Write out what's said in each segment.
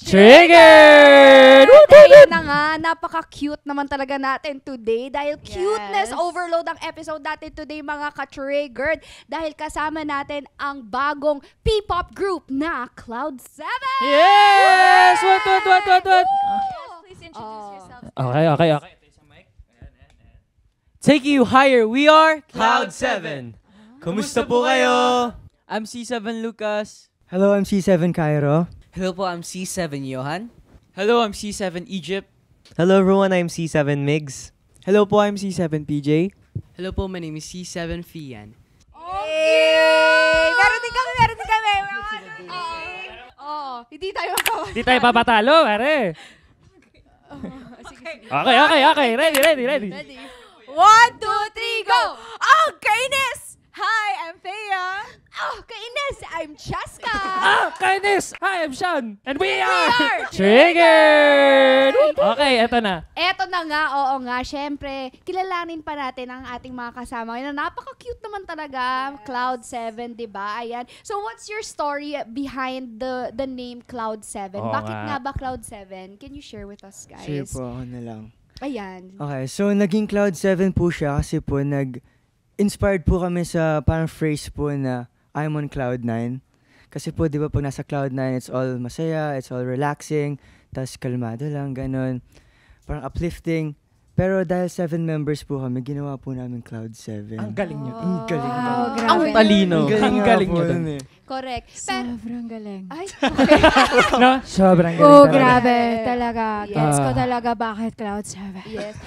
Triggered! Ayan na nga, napaka-cute naman talaga natin today dahil cuteness overload ang episode natin today mga ka-triggered dahil kasama natin ang bagong P-pop group na Cloud7! Yes! What? Please introduce yourself. Okay. Take you higher, we are Cloud7! Kumusta po kayo? I'm C7 Lucas. Hello, I'm C7 Cairo. Hello po, I'm C7 Johan. Hello, I'm C7 Egypt. Hello everyone, I'm C7 Migs. Hello po, I'm C7 PJ. Hello po, my name is C7 Fian. Okay! Meron din kami! Hindi tayo makawa. Di tayo papatalo, pare. Okay. Ready. Ready? 1, 2, 3, go! Oh, kainis! Hi, I'm Thea. Oh, kainis! I'm Cheska. Kainis! Hi, I'm Sean. And we are Triggered! Okay, eto na. Eto na nga, oo nga. Siyempre, kilalanin pa natin ang ating mga kasama. Ngayon, napaka-cute naman talaga. Cloud7, di ba? Ayan. So, what's your story behind the name Cloud7? Oo Bakit nga. nga ba Cloud7? Can you share with us, guys? Sige po, ako na lang. Ayan. Okay, so naging Cloud7 po siya kasi po inspired po kami sa parang phrase po na I'm on Cloud9. Kasi po, di ba, pag nasa Cloud9, it's all masaya, it's all relaxing, tas kalmado lang, ganun. Parang uplifting. Pero dahil 7 members po kami, ginawa po namin Cloud7. Ang galing nyo. Ang galing. Wow, galing. grabe. Ang talino. Ang nga galing po nyo nun dun. eh. Correct. Sobrang galing. Ay, okay. No? Sobrang galing Oh, talaga. grabe. Talaga. Gets ko Ah. talaga bakit Cloud7. Yes.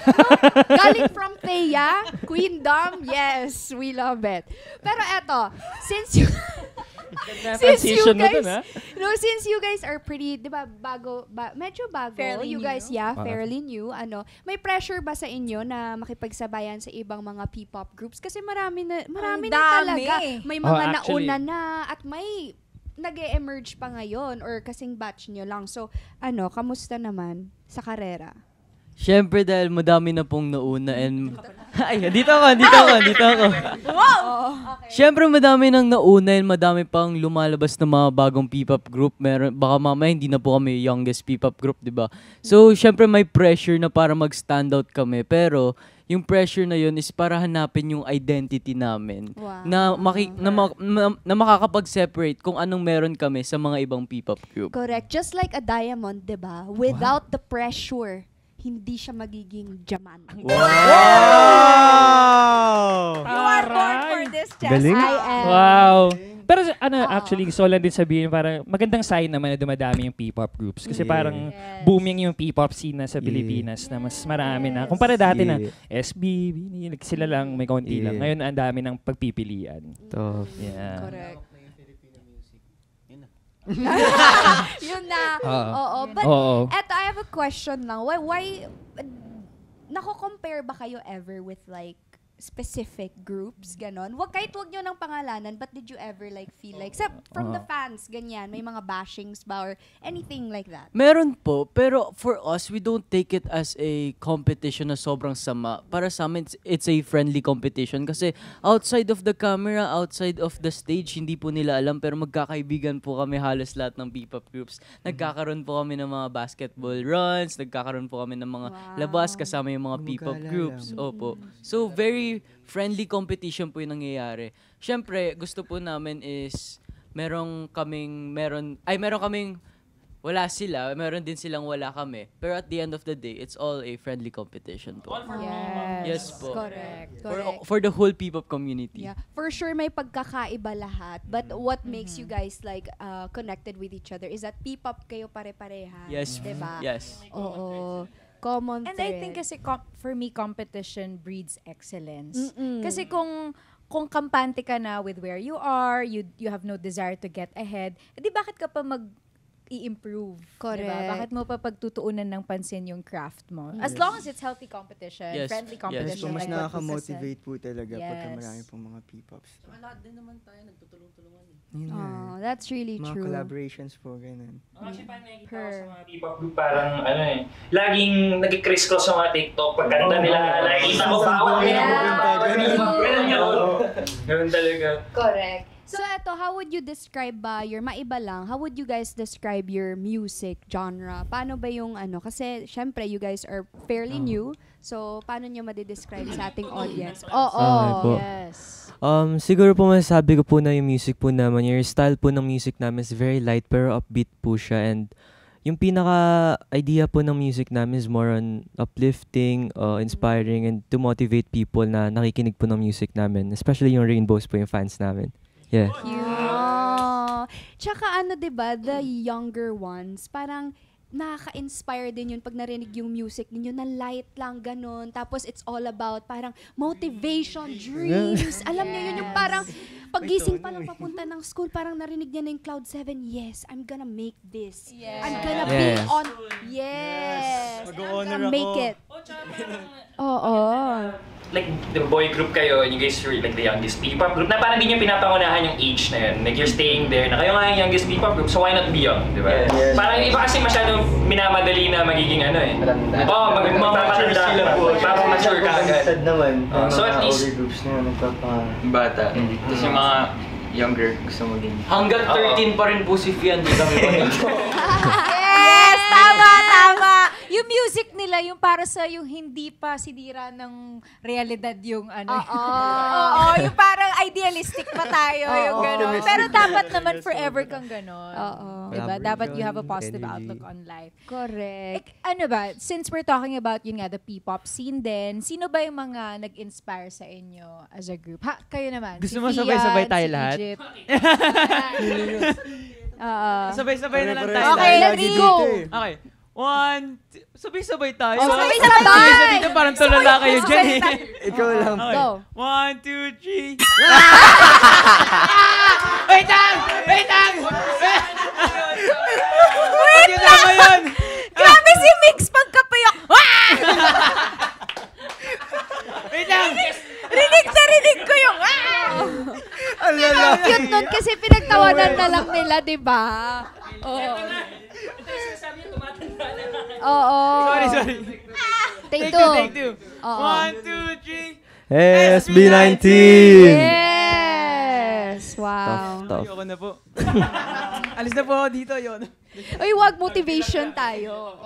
Galing from Thea, Queendom, yes, we love it. Pero eto, since you Transition mo guys, dun, ha? since you guys are pretty, 'di ba, medyo bago, Fairly you new. guys, fairly new, may pressure ba sa inyo na makipagsabayan sa ibang mga P-pop groups kasi marami na dami. talaga. May mga actually. nauna na at may nag-e-emerge pa ngayon or kasing batch nyo lang. So, kamusta naman sa karera? Siyempre dahil madami na pong nauna and... Ay, dito ako. Siyempre madami nang nauna and madami pang lumalabas na mga bagong P-pop group. Baka mamaya hindi na po kami youngest P-pop group, di ba? So, siyempre may pressure na para mag-stand out kami. Pero, yung pressure na yun is para hanapin yung identity namin. Wow. Na makakapag-separate kung anong meron kami sa mga ibang P-pop group. Correct. Just like a diamond, di ba? Without the pressure, hindi siya magiging diamond. Wow! You are born for this, Jess. Galing. I am. Wow. Pero actually, gusto ko lang din sabihin, parang magandang sign naman na dumadami yung P-pop groups. Kasi parang Yes. booming yung P-pop scene na sa Pilipinas na mas marami na. Kumpara dati na SB, sila lang, may kaunti lang. Ngayon, ang dami ng pagpipilian. Tough. Yeah. Correct. Yun na. Oo. But, Oo. eto, I have a question lang. Why nako-compare ba kayo ever with like specific groups, ganon? Kahit wag nyo ng pangalanan, but did you ever like feel like, from the fans, ganyan, may mga bashings ba or anything like that? Meron po, pero for us, we don't take it as a competition na sobrang sama. Para sa amin, it's a friendly competition kasi outside of the camera, outside of the stage, hindi po nila alam pero magkakaibigan po kami halos lahat ng P-pop groups. Nagkakaroon po kami ng mga basketball runs, nagkakaroon po kami ng mga labas kasama yung mga P-pop groups. Opo. So, very friendly competition po yung nangyayari. Siyempre, gusto po namin is meron kaming wala sila, meron din silang wala kami. Pero at the end of the day, it's all a friendly competition po. Yes po. Correct. For the whole P-pop community. Yeah. For sure, may pagkakaiba lahat. But what makes you guys like connected with each other is that P-pop kayo pare-pareha. Yes. Diba? Yes. Oo. Common And thread. I think kasi for me, competition breeds excellence. Mm-mm. Kasi kung kampante ka na with where you are, you have no desire to get ahead, edi bakit ka pa i-improve? Correct. Diba? Bakit mo pa pagtutuunan ng pansin yung craft mo? As long as it's healthy competition, Yes. friendly Yes. competition. Mas like what Lisa nakaka-motivate po talaga pagka Yes. marami pong mga P-pops. Lahat din naman tayo nagtutulong-tulungan. Yun nga. Oh, that's really Mga true. collaborations po, ganun. Actually, parang nakikita ko sa mga P-pop group, parang laging nag-criss-cross sa mga TikTok. Pagkanta nila, nakikita ko pa ako. Yeah. Ganun yun. Ganun talaga. Correct. So eto, how would you describe maiba lang, how would you guys describe your music genre? Paano ba yung kasi syempre you guys are fairly new, so paano nyo madidescribe sa ating audience? Okay po. Yes. Siguro po masasabi ko po na yung music po naman, yung style po ng music namin is very light pero upbeat po siya, and yung pinaka-idea po ng music namin is more on uplifting, inspiring, and to motivate people na nakikinig po ng music namin. Especially yung Rainbows po, yung fans namin. Yeah. Cute. Tsaka diba, the younger ones, parang nakaka-inspire din yun pag narinig yung music ninyo na light lang, ganun. Tapos it's all about parang motivation, dreams. Alam niyo yun, yung parang paggising pa lang papunta ng school, parang narinig niya na yung Cloud 7, yes, I'm gonna make this. Yes. I'm gonna be on, yes, I'm gonna make it. Oo. Like, the boy group kayo, and you guys were like the youngest P-pop group, na parang hindi nyo pinapangunahan yung age na yun. Like, you're staying there, na kayo nga yung youngest P-pop group, so why not be young, di ba? Yes. Parang yung iba kasi masyadong minamadali na magiging magpapatanda sila po, parang mature ka agad. Sad naman. So at least, older groups na Bata. Tapos yung mga younger gusto maging. Hanggang 13 pa rin po si Fian, di kami panito. Yes! Tama! Yung music nila, yung para sa yung hindi pa sinira ng realidad yung Oo, yung parang idealistic pa tayo, yung gano'n. Pero dapat naman forever kang gano'n. Oo. Diba? Dapat you have a positive Energy. outlook on life. Correct. Ano ba, since we're talking about yun nga, the P-pop scene din, sino ba yung mga nag-inspire sa inyo as a group? Kayo naman. Gusto si mo Fian, sabay-sabay tayo si lahat? Egypt. Sabay-sabay na lang tayo. Okay, let's go! Okay. 1, sabay-sabay tayo. sabay-sabay! Dito parang tulala kayo dyan eh. Ikaw lang. Okay. Go. 1, 2, 3. Wait lang! Wait lang! Wait lang! Grabe si Mix pagkapayak! Wait lang! Rinig ko yung Ang cute nun kasi pinagtawanan na lang nila, di ba? Oo. Oo. Sorry. Take Take two. Oo. 1, 2, 3. SB19! Yes! Wow. Tough. Ayoko na po. Alis na po ako dito, yun. Uy, wag motivation tayo.